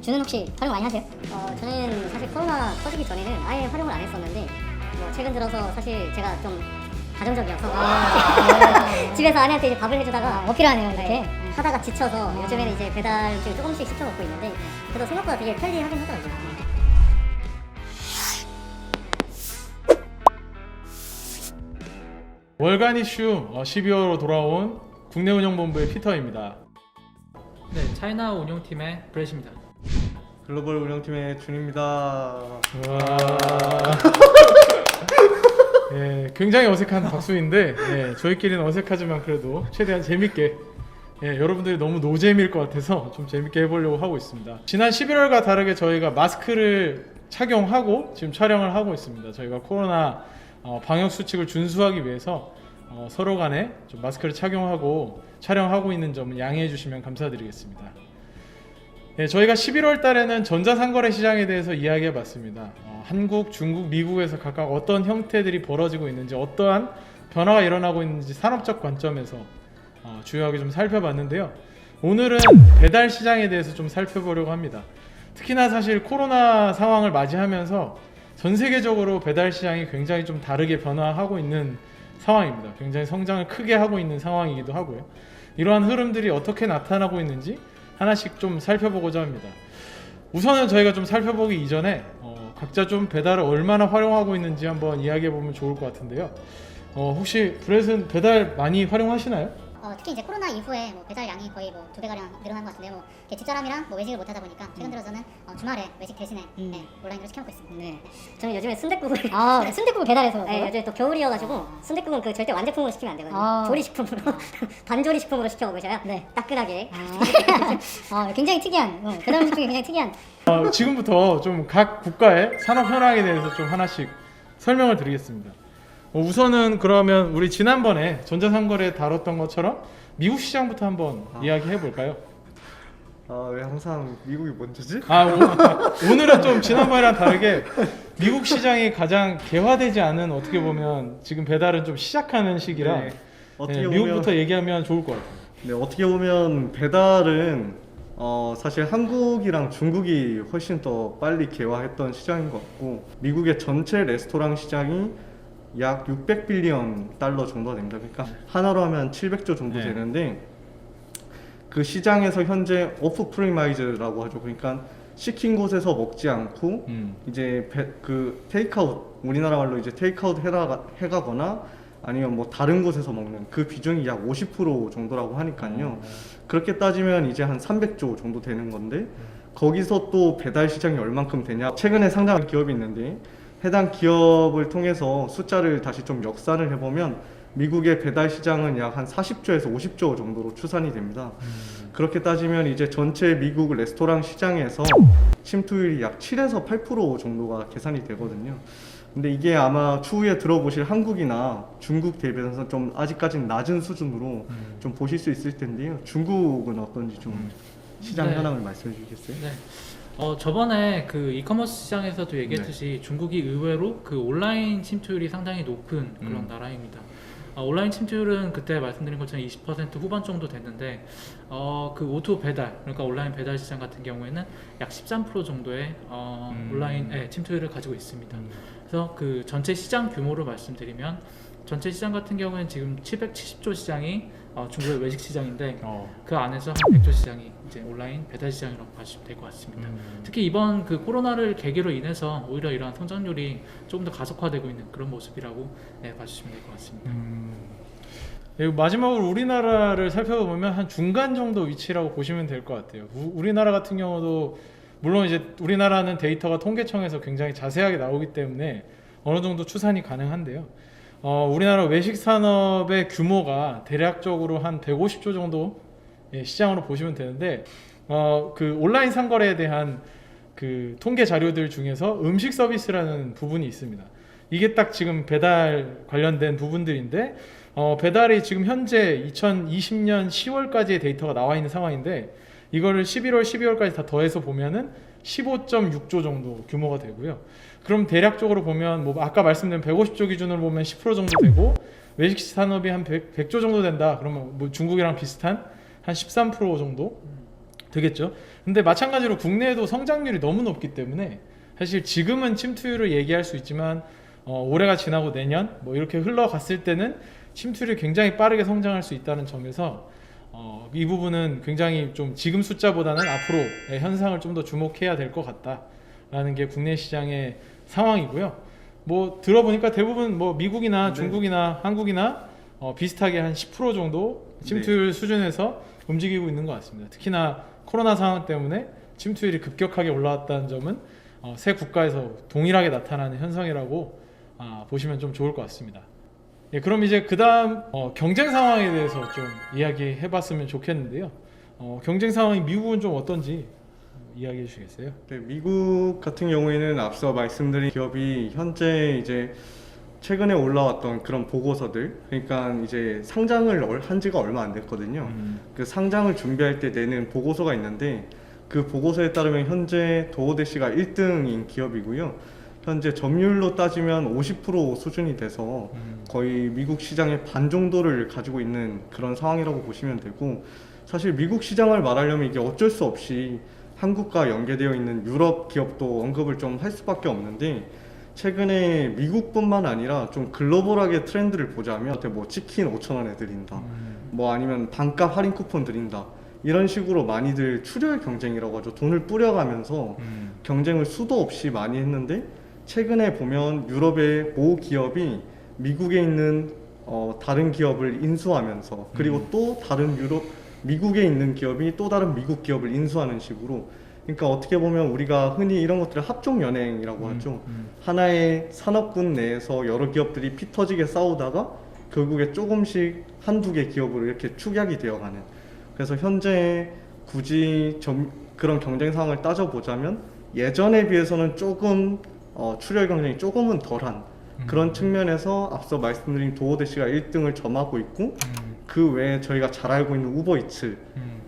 준은 혹시 활용 많이 하세요? 저는 사실 코로나 터지기 전에는 아예 활용을 안 했었는데 뭐 최근 들어서 사실 제가 좀 가정적이어서 집에서 아내한테 이제 밥을 해주다가 필요하네요 이렇게. 네, 하다가 지쳐서 요즘에는 이제 배달 음식을 조금씩 시켜 먹고 있는데 그래도 생각보다 되게 편리하긴 하더라고요. 월간 이슈 12월로 돌아온 국내운영본부의 피터입니다. 네, 차이나 운영팀의 브렛입니다. 글로벌 운영팀의 준입니다. 와. 예, 굉장히 어색한 박수인데 예, 저희끼리는 어색하지만 그래도 최대한 재밌게 여러분들이 너무 노잼일 것 같아서 좀 재밌게 해보려고 하고 있습니다. 지난 11월과 다르게 저희가 마스크를 착용하고 지금 촬영을 하고 있습니다. 저희가 코로나 방역 수칙을 준수하기 위해서 서로 간에 좀 마스크를 착용하고 촬영하고 있는 점을 양해해 주시면 감사드리겠습니다. 네, 저희가 11월 달에는 전자상거래 시장에 대해서 이야기해 봤습니다. 한국, 중국, 미국에서 각각 어떤 형태들이 벌어지고 있는지, 어떠한 변화가 일어나고 있는지 산업적 관점에서 주요하게 좀 살펴봤는데요. 오늘은 배달 시장에 대해서 좀 살펴보려고 합니다. 특히나 사실 코로나 상황을 맞이하면서 전 세계적으로 배달 시장이 굉장히 좀 다르게 변화하고 있는 상황입니다. 굉장히 성장을 크게 하고 있는 상황이기도 하고요. 이러한 흐름들이 어떻게 나타나고 있는지 하나씩 좀 살펴보고자 합니다. 우선은 저희가 좀 살펴보기 이전에 각자 좀 배달을 얼마나 활용하고 있는지 한번 이야기해 보면 좋을 것 같은데요. 혹시 브렛은 배달 많이 활용하시나요? 특히 이제 코로나 이후에 뭐 배달량이 거의 뭐 2배가량 늘어난 것 같은데요. 뭐 집사람이랑 뭐 외식을 못 하다 보니까 최근 들어서는 주말에 외식 대신에 온라인으로 시켜 먹고 있습니다. 네. 저는 요즘에 순댓국을 순댓국을 배달해서 먹어요? 네, 요즘 또 겨울이어가지고 순댓국은 그 절대 완제품으로 시키면 안 되거든요. 조리식품으로 반조리 식품으로 시켜 먹으셔야 따끈하게. 굉장히 특이한 배달 음식 중에 굉장히 특이한. 지금부터 좀 각 국가의 산업 현황에 대해서 좀 하나씩 설명을 드리겠습니다. 우선은 그러면 우리 지난번에 전자상거래 다뤘던 것처럼 미국 시장부터 한번 이야기해 볼까요? 왜 항상 미국이 먼저지? 오늘은 좀 지난번이랑 다르게 미국 시장이 가장 개화되지 않은, 어떻게 보면 지금 배달은 좀 시작하는 시기라 네. 어떻게 미국부터 얘기하면 좋을 것 같아요. 네, 어떻게 보면 배달은 사실 한국이랑 중국이 훨씬 더 빨리 개화했던 시장인 것 같고, 미국의 전체 레스토랑 시장이 약 600빌리언 달러 정도 됩니다. 그러니까 하나로 하면 700조 정도 되는데, 그 시장에서 현재 오프 프리마이즈라고 하죠. 그러니까 시킨 곳에서 먹지 않고 이제 그 테이크아웃, 우리나라 말로 이제 테이크아웃 해가거나 아니면 뭐 다른 곳에서 먹는 그 비중이 약 50% 정도라고 하니까요. 그렇게 따지면 이제 한 300조 정도 되는 건데, 거기서 또 배달 시장이 얼만큼 되냐. 최근에 상장한 기업이 있는데 해당 기업을 통해서 숫자를 다시 좀 역산을 해보면 미국의 배달 시장은 약 한 40조에서 50조 정도로 추산이 됩니다. 그렇게 따지면 이제 전체 미국 레스토랑 시장에서 침투율이 약 7에서 8% 정도가 계산이 되거든요. 근데 이게 아마 추후에 들어보실 한국이나 중국 대비해서 좀 아직까지는 낮은 수준으로 좀 보실 수 있을 텐데요. 중국은 어떤지 좀 시장 현황을 말씀해 주시겠어요? 네. 저번에 그 이커머스 시장에서도 얘기했듯이 중국이 의외로 그 온라인 침투율이 상당히 높은 그런 나라입니다. 온라인 침투율은 그때 말씀드린 것처럼 20% 후반 정도 됐는데, 그 O2O 배달, 그러니까 온라인 배달 시장 같은 경우에는 약 13% 정도의 온라인 침투율을 가지고 있습니다. 그래서 그 전체 시장 규모로 말씀드리면, 전체 시장 같은 경우에는 지금 770조 시장이 중국의 외식 시장인데, 그 안에서 한 100조 시장이 이제 온라인 배달 시장이라고 봐주시면 될 것 같습니다. 특히 이번 그 코로나를 계기로 인해서 오히려 이러한 성장률이 조금 더 가속화되고 있는 그런 모습이라고 봐주시면 될 것 같습니다. 마지막으로 우리나라를 살펴보면 한 중간 정도 위치라고 보시면 될 것 같아요. 우리나라 같은 경우도 물론 이제 우리나라는 데이터가 통계청에서 굉장히 자세하게 나오기 때문에 어느 정도 추산이 가능한데요. 우리나라 외식 산업의 규모가 대략적으로 한 150조 정도 시장으로 보시면 되는데, 그 온라인 상거래에 대한 그 통계 자료들 중에서 음식 서비스라는 부분이 있습니다. 이게 딱 지금 배달 관련된 부분들인데, 배달이 지금 현재 2020년 10월까지의 데이터가 나와 있는 상황인데, 이거를 11월, 12월까지 다 더해서 보면은 15.6조 정도 규모가 되고요. 그럼 대략적으로 보면 뭐 아까 말씀드린 150조 기준으로 보면 10% 정도 되고, 외식 산업이 한 100조 정도 된다. 그러면 뭐 중국이랑 비슷한 한 13% 정도 되겠죠. 근데 마찬가지로 국내에도 성장률이 너무 높기 때문에 사실 지금은 침투율을 얘기할 수 있지만 올해가 지나고 내년 뭐 이렇게 흘러갔을 때는 침투율이 굉장히 빠르게 성장할 수 있다는 점에서 이 부분은 굉장히 좀 지금 숫자보다는 앞으로의 현상을 좀 더 주목해야 될 것 같다라는 게 국내 시장의 상황이고요. 뭐 들어보니까 대부분 뭐 미국이나 중국이나 한국이나 비슷하게 한 10% 정도 침투율 수준에서 움직이고 있는 것 같습니다. 특히나 코로나 상황 때문에 침투율이 급격하게 올라왔다는 점은 세 국가에서 동일하게 나타나는 현상이라고 보시면 좀 좋을 것 같습니다. 예, 그럼 이제 그 다음 경쟁 상황에 대해서 좀 이야기해 봤으면 좋겠는데요. 경쟁 상황이 미국은 좀 어떤지 이야기해 주시겠어요? 네, 미국 같은 경우에는 앞서 말씀드린 기업이 현재 이제 최근에 올라왔던 그런 보고서들, 그러니까 이제 상장을 한 지가 얼마 안 됐거든요. 그 상장을 준비할 때 내는 보고서가 있는데 그 보고서에 따르면 현재 도어대시가 1등인 기업이고요. 현재 점유율로 따지면 50% 수준이 돼서 거의 미국 시장의 반 정도를 가지고 있는 그런 상황이라고 보시면 되고, 사실 미국 시장을 말하려면 이게 어쩔 수 없이 한국과 연계되어 있는 유럽 기업도 언급을 좀 할 수밖에 없는데, 최근에 미국뿐만 아니라 좀 글로벌하게 트렌드를 보자면 뭐 치킨 5,000원에 드린다, 뭐 아니면 반값 할인 쿠폰 드린다, 이런 식으로 많이들 출혈 경쟁이라고 하죠. 돈을 뿌려가면서 경쟁을 수도 없이 많이 했는데, 최근에 보면 유럽의 모 기업이 미국에 있는 다른 기업을 인수하면서, 그리고 또 다른 미국에 있는 기업이 또 다른 미국 기업을 인수하는 식으로, 그러니까 어떻게 보면 우리가 흔히 이런 것들을 합종 연행이라고 하죠. 하나의 산업군 내에서 여러 기업들이 피 터지게 싸우다가 결국에 조금씩 한두 개 기업으로 이렇게 축약이 되어가는. 그래서 현재 굳이 그런 경쟁 상황을 따져보자면 예전에 비해서는 조금 출혈 경쟁이 조금은 덜한 그런 측면에서 앞서 말씀드린 도어대시가 1등을 점하고 있고, 그 외에 저희가 잘 알고 있는 우버이츠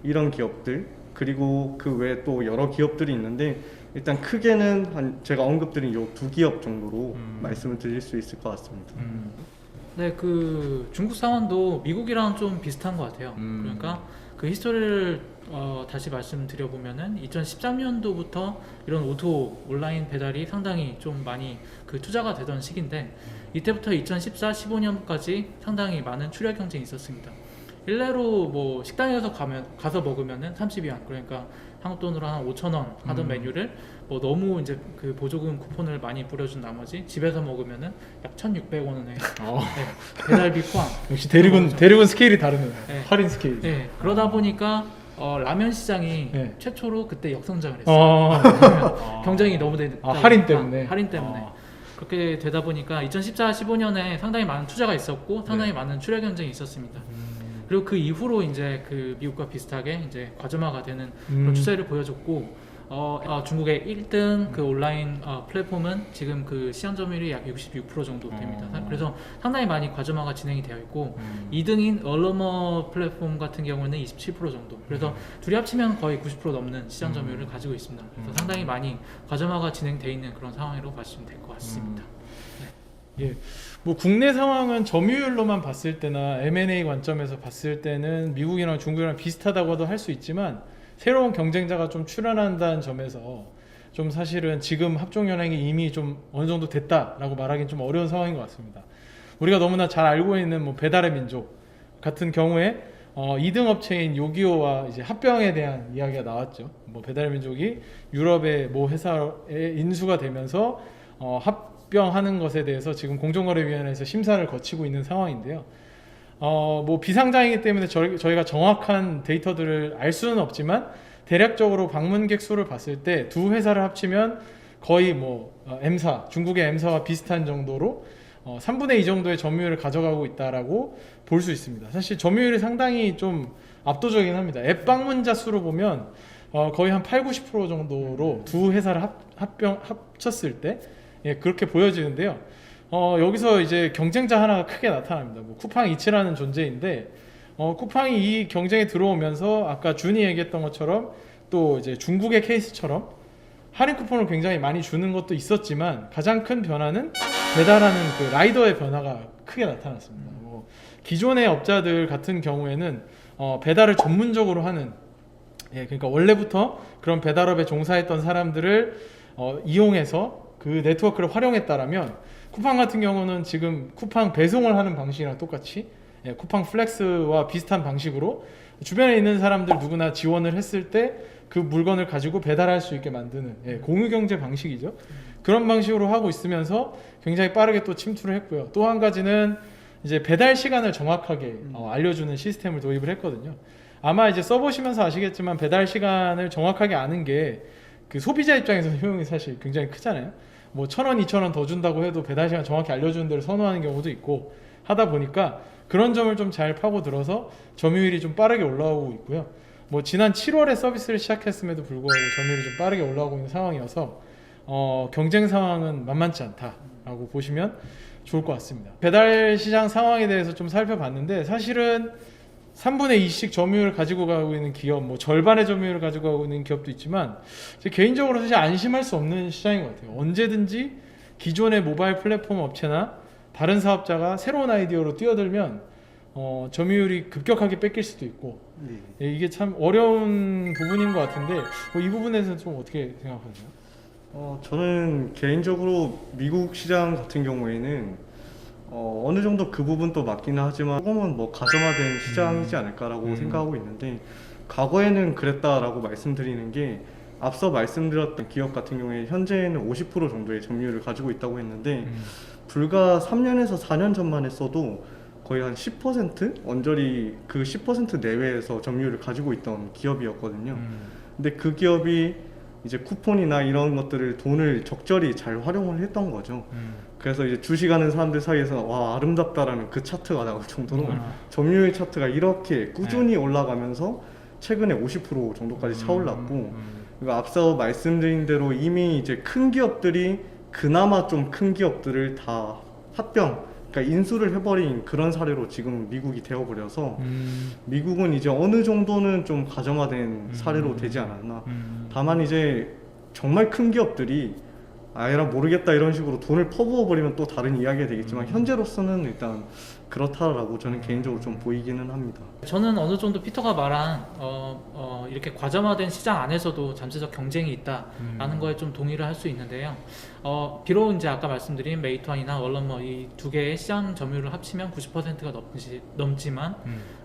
이런 기업들, 그리고 그 외에 또 여러 기업들이 있는데, 일단 크게는 제가 언급드린 요 두 기업 정도로 말씀을 드릴 수 있을 것 같습니다. 네, 그 중국 상황도 미국이랑 좀 비슷한 것 같아요. 그러니까 그 히스토리를 다시 말씀드려보면은 2013년도부터 이런 오토 온라인 배달이 상당히 좀 많이 그 투자가 되던 시기인데, 이때부터 2014, 15년까지 상당히 많은 출혈 경쟁이 있었습니다. 일례로 뭐 식당에서 가서 먹으면은 32원, 그러니까 한국 돈으로 한 5,000원 하던 메뉴를 뭐 너무 이제 그 보조금 쿠폰을 많이 뿌려준 나머지 집에서 먹으면은 약 1,600원에 네, 배달비 포함. 역시 대륙은 스케일이 다르네요. 네. 할인 스케일. 네, 그러다 보니까 라면 시장이 네. 최초로 그때 역성장을 했어요. 경쟁이 너무 됐다. 할인 때문에. 할인 때문에. 그렇게 되다 보니까 2014, 15년에 상당히 많은 투자가 있었고 상당히 많은 출혈 경쟁이 있었습니다. 그리고 그 이후로 이제 그 미국과 비슷하게 이제 과점화가 되는 그런 추세를 보여줬고, 중국의 1등 그 온라인 플랫폼은 지금 그 시장 점유율이 약 66% 정도 됩니다. 그래서 상당히 많이 과점화가 진행이 되어 있고, 2등인 얼러머 플랫폼 같은 경우는 27% 정도. 그래서 둘이 합치면 거의 90% 넘는 시장 점유율을 가지고 있습니다. 그래서 상당히 많이 과점화가 진행되어 있는 그런 상황으로 보시면 될 것 같습니다. 예, 뭐 국내 상황은 점유율로만 봤을 때나 M&A 관점에서 봤을 때는 미국이랑 중국이랑 비슷하다고도 할 수 있지만, 새로운 경쟁자가 좀 출현한다는 점에서 좀 사실은 지금 합종연행이 이미 좀 어느 정도 됐다라고 말하기는 좀 어려운 상황인 것 같습니다. 우리가 너무나 잘 알고 있는 뭐 배달의 민족 같은 경우에 2등 업체인 요기요와 이제 합병에 대한 이야기가 나왔죠. 뭐 배달의 민족이 유럽의 모 회사에 인수가 되면서 합병하는 것에 대해서 지금 공정거래위원회에서 심사를 거치고 있는 상황인데요. 뭐 비상장이기 때문에 저희가 정확한 데이터들을 알 수는 없지만, 대략적으로 방문객 수를 봤을 때 두 회사를 합치면 거의 뭐 M사, 중국의 M사와 비슷한 정도로 3분의 2 정도의 점유율을 가져가고 있다라고 볼 수 있습니다. 사실 점유율이 상당히 좀 압도적이긴 합니다. 앱 방문자 수로 보면 거의 한 80-90% 정도로 두 회사를 합쳤을 때 그렇게 보여지는데요. 여기서 이제 경쟁자 하나가 크게 나타납니다. 뭐 쿠팡이츠라는 존재인데, 쿠팡이 이 경쟁에 들어오면서 아까 준이 얘기했던 것처럼 또 이제 중국의 케이스처럼 할인 쿠폰을 굉장히 많이 주는 것도 있었지만, 가장 큰 변화는 배달하는 그 라이더의 변화가 크게 나타났습니다. 뭐 기존의 업자들 같은 경우에는 배달을 전문적으로 하는 예, 그러니까 원래부터 그런 배달업에 종사했던 사람들을 이용해서 그 네트워크를 활용했다라면 쿠팡 같은 경우는 지금 쿠팡 배송을 하는 방식이랑 똑같이 쿠팡 플렉스와 비슷한 방식으로 주변에 있는 사람들 누구나 지원을 했을 때 그 물건을 가지고 배달할 수 있게 만드는 공유경제 방식이죠. 그런 방식으로 하고 있으면서 굉장히 빠르게 또 침투를 했고요. 또 한 가지는 이제 배달 시간을 정확하게 알려주는 시스템을 도입을 했거든요. 아마 이제 써보시면서 아시겠지만 배달 시간을 정확하게 아는 게 그 소비자 입장에서 효용이 사실 굉장히 크잖아요. 뭐 1,000원, 2,000원 더 준다고 해도 배달 시간 정확히 알려주는 데를 선호하는 경우도 있고 하다 보니까 그런 점을 좀 잘 파고들어서 점유율이 좀 빠르게 올라오고 있고요. 뭐 지난 7월에 서비스를 시작했음에도 불구하고 점유율이 좀 빠르게 올라오고 있는 상황이어서 경쟁 상황은 만만치 않다라고 보시면 좋을 것 같습니다. 배달 시장 상황에 대해서 좀 살펴봤는데 사실은 3분의 2씩 점유율을 가지고 가고 있는 기업, 뭐 절반의 점유율을 가지고 가고 있는 기업도 있지만 개인적으로 사실 안심할 수 없는 시장인 것 같아요. 언제든지 기존의 모바일 플랫폼 업체나 다른 사업자가 새로운 아이디어로 뛰어들면 점유율이 급격하게 뺏길 수도 있고 이게 참 어려운 부분인 것 같은데 이 부분에서는 좀 어떻게 생각하세요? 저는 개인적으로 미국 시장 같은 경우에는 어느 정도 그 부분도 맞기는 하지만 조금은 뭐 가점화된 시장이지 않을까라고 생각하고 있는데 과거에는 그랬다라고 말씀드리는 게 앞서 말씀드렸던 기업 같은 경우에 현재는 50% 정도의 점유율을 가지고 있다고 했는데 불과 3년에서 4년 전만 했어도 거의 한 10% 언저리 그 10% 내외에서 점유율을 가지고 있던 기업이었거든요. 근데 그 기업이 이제 쿠폰이나 이런 것들을 돈을 적절히 잘 활용을 했던 거죠. 그래서 이제 주식하는 사람들 사이에서 와 아름답다라는 그 차트가 나올 정도로 점유율 차트가 이렇게 꾸준히 올라가면서 최근에 50% 정도까지 차올랐고 그리고 앞서 말씀드린 대로 이미 이제 큰 기업들이 그나마 좀 큰 기업들을 다 합병 그러니까 인수를 해버린 그런 사례로 지금 미국이 되어버려서 미국은 이제 어느 정도는 좀 가정화된 사례로 되지 않았나. 다만 이제 정말 큰 기업들이 아예라 모르겠다 이런 식으로 돈을 퍼부어버리면 또 다른 이야기가 되겠지만 현재로서는 일단 그렇다라고 저는 개인적으로 좀 보이기는 합니다. 저는 어느 정도 피터가 말한 이렇게 과점화된 시장 안에서도 잠재적 경쟁이 있다라는 거에 좀 동의를 할 수 있는데요. 비록 이제 아까 말씀드린 메이투안이나 월런머 이 두 개의 시장 점유율을 합치면 90%가 넘지만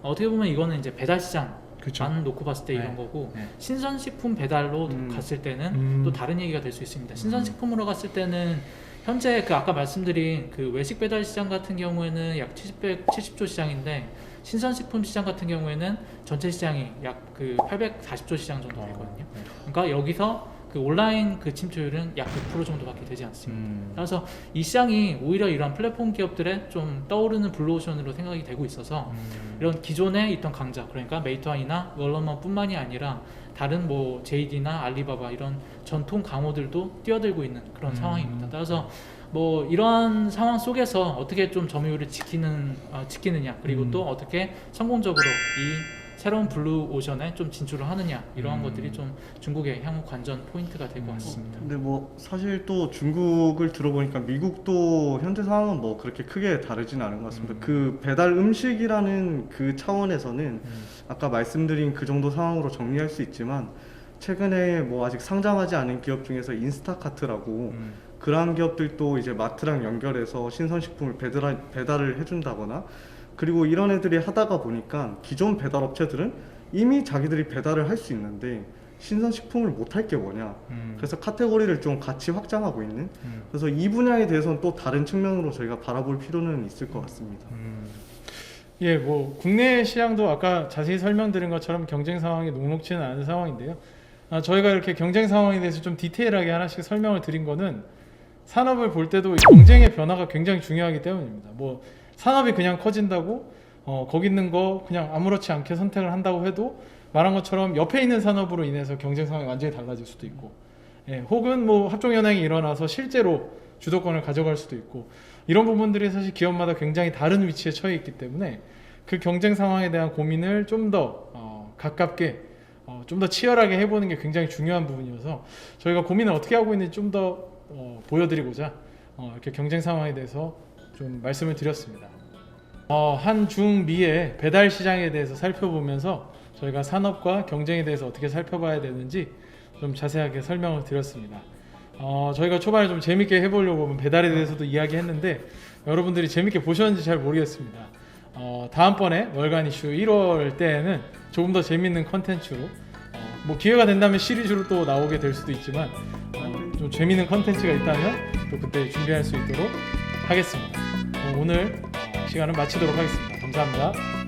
어떻게 보면 이거는 이제 배달 시장 만 놓고 봤을 때 이런 거고 신선식품 배달로 갔을 때는 또 다른 얘기가 될 수 있습니다. 신선식품으로 갔을 때는 현재 그 아까 말씀드린 그 외식 배달 시장 같은 경우에는 약 70조 시장인데 신선식품 시장 같은 경우에는 전체 시장이 약 그 840조 시장 정도 되거든요. 그러니까 여기서 그 온라인 그 침투율은 약 100% 정도밖에 되지 않습니다. 그래서 이 시장이 오히려 이런 플랫폼 기업들의 좀 떠오르는 블루오션으로 생각이 되고 있어서 이런 기존에 있던 강자 그러니까 메이투안이나 월러머뿐만이 아니라 다른 뭐 JD나 알리바바 이런 전통 강호들도 뛰어들고 있는 그런 상황입니다. 따라서 뭐 이런 상황 속에서 어떻게 좀 점유율을 지키느냐 그리고 또 어떻게 성공적으로 이 새로운 블루오션에 좀 진출을 하느냐 이러한 것들이 좀 중국의 향후 관전 포인트가 될 것 같습니다. 근데 뭐 사실 또 중국을 들어보니까 미국도 현재 상황은 뭐 그렇게 크게 다르진 않은 것 같습니다. 그 배달 음식이라는 그 차원에서는 아까 말씀드린 그 정도 상황으로 정리할 수 있지만 최근에 뭐 아직 상장하지 않은 기업 중에서 인스타카트라고 그러한 기업들도 이제 마트랑 연결해서 신선식품을 배달을 해준다거나 그리고 이런 애들이 하다가 보니까 기존 배달 업체들은 이미 자기들이 배달을 할 수 있는데 신선식품을 못 할 게 뭐냐 그래서 카테고리를 좀 같이 확장하고 있는 그래서 이 분야에 대해서는 또 다른 측면으로 저희가 바라볼 필요는 있을 것 같습니다. 예, 뭐 국내 시장도 아까 자세히 설명드린 것처럼 경쟁 상황이 녹록지는 않은 상황인데요. 저희가 이렇게 경쟁 상황에 대해서 좀 디테일하게 하나씩 설명을 드린 거는 산업을 볼 때도 경쟁의 변화가 굉장히 중요하기 때문입니다. 뭐 산업이 그냥 커진다고 거기 있는 거 그냥 아무렇지 않게 선택을 한다고 해도 말한 것처럼 옆에 있는 산업으로 인해서 경쟁 상황이 완전히 달라질 수도 있고 혹은 뭐 합종 연행이 일어나서 실제로 주도권을 가져갈 수도 있고 이런 부분들이 사실 기업마다 굉장히 다른 위치에 처해 있기 때문에 그 경쟁 상황에 대한 고민을 좀 더 가깝게 좀 더 치열하게 해보는 게 굉장히 중요한 부분이어서 저희가 고민을 어떻게 하고 있는지 좀 더 보여드리고자 이렇게 경쟁 상황에 대해서 좀 말씀을 드렸습니다. 한 중 미의 배달 시장에 대해서 살펴보면서 저희가 산업과 경쟁에 대해서 어떻게 살펴봐야 되는지 좀 자세하게 설명을 드렸습니다. 저희가 초반에 좀 재밌게 해보려고 배달에 대해서도 이야기했는데 여러분들이 재밌게 보셨는지 잘 모르겠습니다. 다음번에 월간 이슈 1월 때에는 조금 더 재밌는 컨텐츠로 뭐 기회가 된다면 시리즈로 또 나오게 될 수도 있지만 좀 재밌는 컨텐츠가 있다면 또 그때 준비할 수 있도록 하겠습니다. 오늘 시간을 마치도록 하겠습니다. 감사합니다.